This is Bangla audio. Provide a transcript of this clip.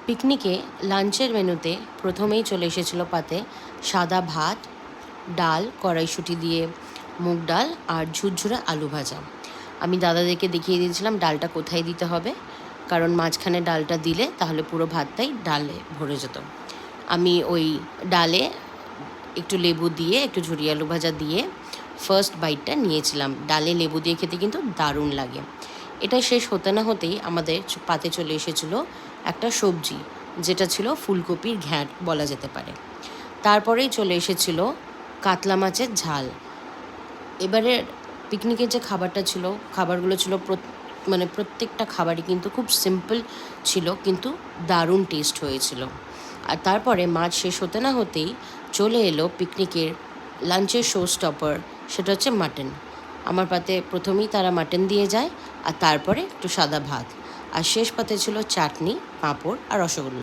পিকনিকে লাঞ্চের মেনুতে প্রথমেই চলে এসেছিলো পাতে সাদা ভাত, ডাল, কড়াইশুঁটি দিয়ে মুগ ডাল আর ঝুরঝুরে আলু ভাজা। আমি দাদাদেরকে দেখিয়ে দিয়েছিলাম ডালটা কোথায় দিতে হবে, কারণ মাঝখানে ডালটা দিলে তাহলে পুরো ভাতটাই ডালে ভরে যেত। আমি ওই ডালে একটু লেবু দিয়ে, একটু ঝুরি আলু ভাজা দিয়ে ফার্স্ট বাইটটা নিয়েছিলাম। ডালে লেবু দিয়ে খেতে কিন্তু দারুণ লাগে। এটা শেষ হতে না হতেই আমাদের পাতে চলে এসেছিলো একটা সবজি, যেটা ছিল ফুলকপির ঘ্যাঁট বলা যেতে পারে। তারপরেই চলে এসেছিলো কাতলা মাছের ঝাল। এবারে পিকনিকের যে খাবারটা ছিল, খাবারগুলো ছিল প্রত্যেকটা খাবারই কিন্তু খুব সিম্পল ছিল, কিন্তু দারুণ টেস্ট হয়েছিল। আর তারপরে মাছ শেষ হতে না হতেই চলে এলো পিকনিকের লাঞ্চের শো স্টপার, সেটা হচ্ছে মাটন। আমার পাতে প্রথমেই তারা মাটন দিয়ে যায়, আর তারপরে একটু সাদা ভাত, আর শেষ পাতে ছিল চাটনি, পাঁপড় আর রসগোল্লা।